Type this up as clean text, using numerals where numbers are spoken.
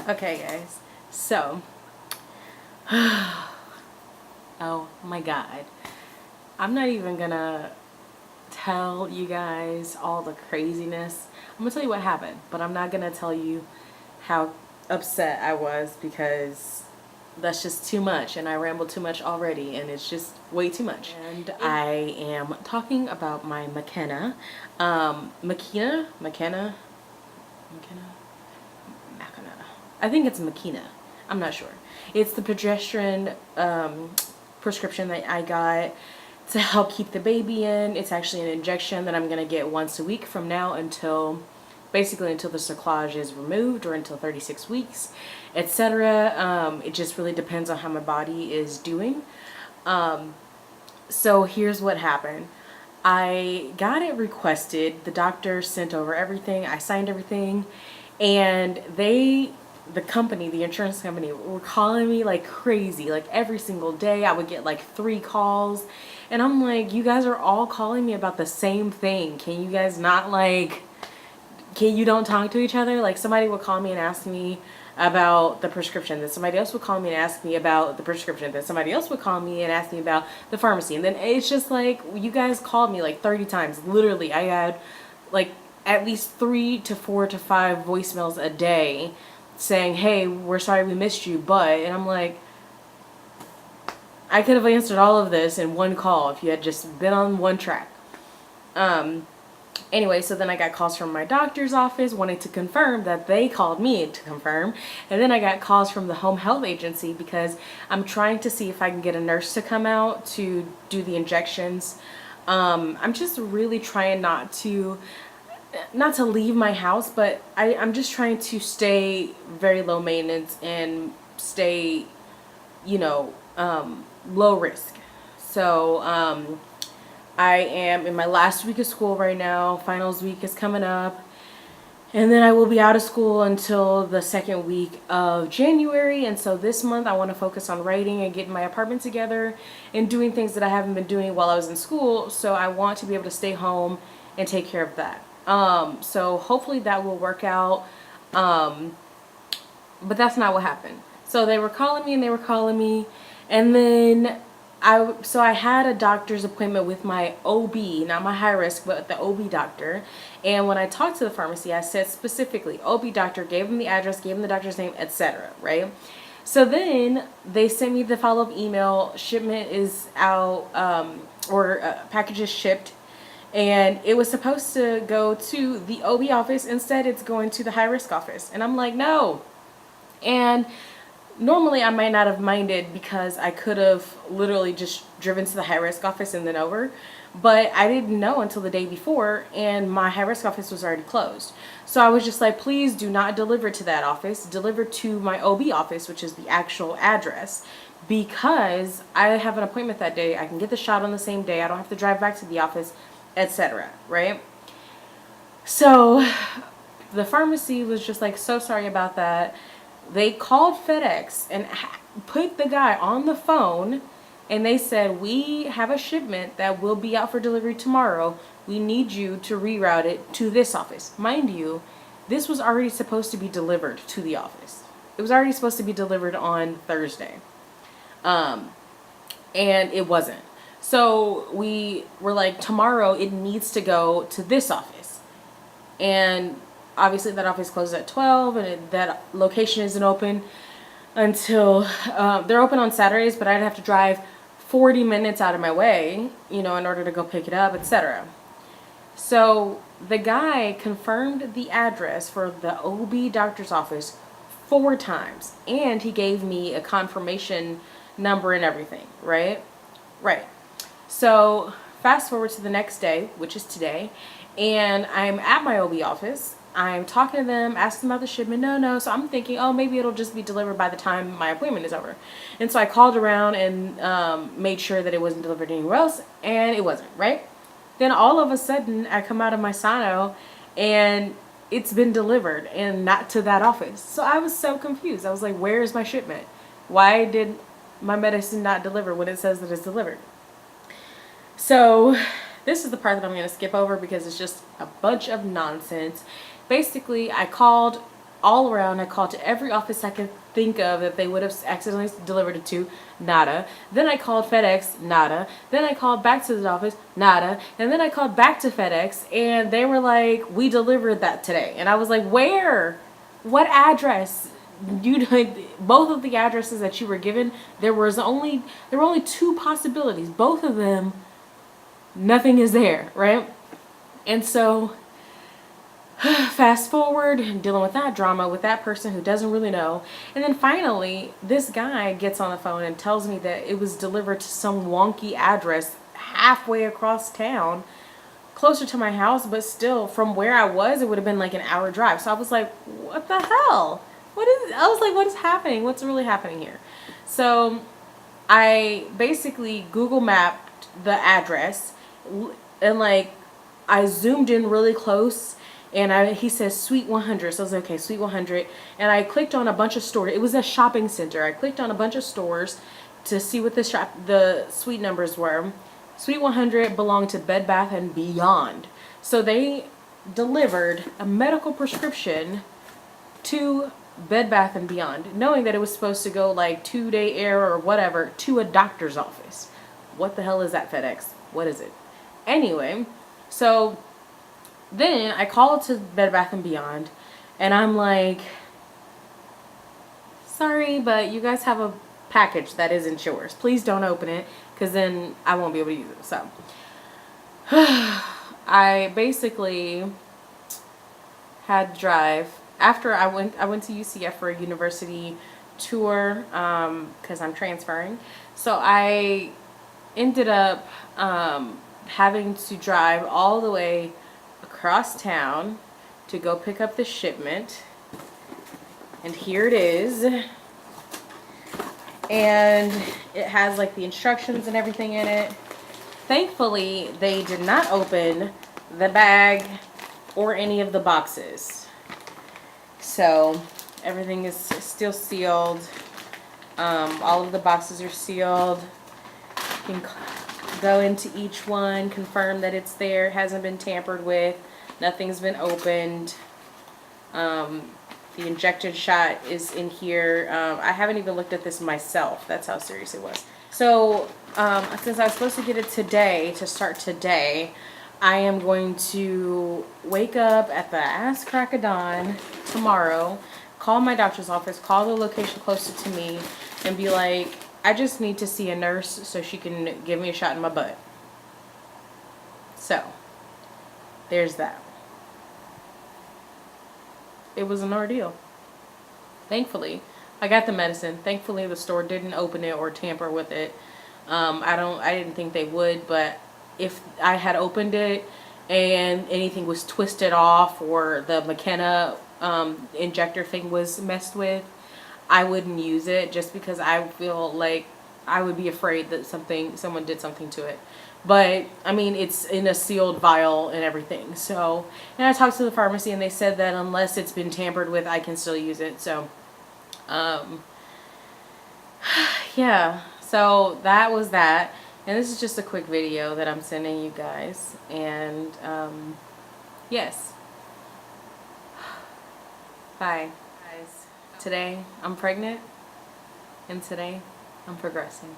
Okay, guys. So, oh my God. I'm not even gonna tell you guys all the craziness. I'm gonna tell you what happened, but I'm not gonna tell you how upset I was because that's just too much and I rambled too much already and it's just way too much. And I am talking about my Makena. Makena? I think it's Makena. I'm not sure. It's the progesterone prescription that I got to help keep the baby in. It's actually an injection that I'm going to get once a week from now until basically until the cerclage is removed or until 36 weeks, etc. It just really depends on how my body is doing. So here's what happened. I got it requested. The doctor sent over everything. I signed everything. And the company, the insurance company, were calling me like crazy. Like every single day I would get like 3 calls. And I'm like, you guys are all calling me about the same thing. Can you guys not can you don't talk to each other? Like somebody would call me and ask me about the prescription, then somebody else would call me and ask me about the prescription, then somebody else would call me and ask me about the pharmacy, and then it's just like you guys called me like 30 times. Literally, I had like at least 3 to 4 to 5 voicemails a day saying, hey, we're sorry we missed you, but, and I'm like, I could have answered all of this in one call if you had just been on one track. Anyway, so then I got calls from my doctor's office wanting to confirm that they called me to confirm. And then I got calls from the home health agency because I'm trying to see if I can get a nurse to come out to do the injections. I'm just really trying not to leave my house, but I'm just trying to stay very low maintenance and stay, low risk. So, I am in my last week of school right now. Finals week is coming up. And then I will be out of school until the second week of January. And so this month I want to focus on writing and getting my apartment together and doing things that I haven't been doing while I was in school. So I want to be able to stay home and take care of that. So hopefully that will work out. But that's not what happened. So they were calling me and they were calling me. And then I had a doctor's appointment with my OB, not my high risk, but the OB doctor. And when I talked to the pharmacy, I said specifically OB doctor, gave him the address, gave him the doctor's name, etc. Right? So then they sent me the follow-up email. Shipment is out, package is shipped, and it was supposed to go to the OB office. Instead, it's going to the high risk office, and I'm like, no. And normally I might not have minded because I could have literally just driven to the high risk office and then over, but I didn't know until the day before and my high risk office was already closed. So I was just like, please do not deliver to that office, deliver to my OB office, which is the actual address, because I have an appointment that day. I can get the shot on the same day. I don't have to drive back to the office, etc. Right? So the pharmacy was just like, so sorry about that. They called FedEx and put the guy on the phone, and they said, we have a shipment that will be out for delivery tomorrow. We need you to reroute it to this office. Mind you, this was already supposed to be delivered to the office. It was already supposed to be delivered on Thursday. And it wasn't. So we were like, tomorrow it needs to go to this office. And obviously that office closes at 12 and that location isn't open until they're open on Saturdays, but I'd have to drive 40 minutes out of my way, in order to go pick it up, etc. So the guy confirmed the address for the OB doctor's office 4 times, and he gave me a confirmation number and everything, right? So fast forward to the next day, which is today, and I'm at my OB office. I'm talking to them, asking about the shipment. No. So I'm thinking, oh, maybe it'll just be delivered by the time my appointment is over. And so I called around and made sure that it wasn't delivered anywhere else, and it wasn't, right? Then all of a sudden, I come out of my sono, and it's been delivered, and not to that office. So I was so confused. I was like, where is my shipment? Why did my medicine not deliver when it says that it's delivered? So this is the part that I'm going to skip over because it's just a bunch of nonsense. Basically, I called all around. I called to every office I could think of that they would have accidentally delivered it to. Nada. Then I called FedEx. Nada. Then I called back to the office. Nada. And then I called back to FedEx, and they were like, we delivered that today. And I was like, where? What address? Both of the addresses that you were given, there were only 2 possibilities. Both of them, nothing is there, right? And so fast forward, dealing with that drama with that person who doesn't really know. And then finally, this guy gets on the phone and tells me that it was delivered to some wonky address halfway across town, closer to my house, but still from where I was, it would have been like an hour drive. So I was like, what the hell? I was like, what is happening? What's really happening here? So I basically Google mapped the address, and like I zoomed in really close, and he says Suite 100. So I was like, okay, Suite 100. And I clicked on a bunch of stores. It was a shopping center. I clicked on a bunch of stores to see what the suite numbers were. Suite 100 belonged to Bed Bath and Beyond. So they delivered a medical prescription to Bed Bath and Beyond, knowing that it was supposed to go like 2-day air or whatever to a doctor's office. What the hell is that, FedEx? What is it? Anyway, so then I called to Bed Bath and Beyond, and I'm like, sorry, but you guys have a package that isn't yours. Please don't open it, because then I won't be able to use it. So I basically had to drive. After I went to UCF for a university tour, because I'm transferring. So I ended up having to drive all the way across town to go pick up the shipment. And here it is. And it has like the instructions and everything in it. Thankfully, they did not open the bag or any of the boxes. So everything is still sealed. All of the boxes are sealed. You can go into each one, confirm that it's there, it hasn't been tampered with, nothing's been opened. The injected shot is in here. I haven't even looked at this myself. That's how serious it was. So since I was supposed to get it today, to start today, I am going to wake up at the ass crack of dawn tomorrow, call my doctor's office, call the location closer to me, and be like, I just need to see a nurse so she can give me a shot in my butt. So, there's that. It was an ordeal. Thankfully, I got the medicine. Thankfully, the store didn't open it or tamper with it. I didn't think they would, but if I had opened it and anything was twisted off or the Makena injector thing was messed with, I wouldn't use it, just because I feel like I would be afraid that someone did something to it. But I mean, it's in a sealed vial and everything. So, and I talked to the pharmacy and they said that unless it's been tampered with, I can still use it. So yeah, so that was that. And this is just a quick video that I'm sending you guys. And yes, bye guys. Today I'm pregnant, and today I'm progressing.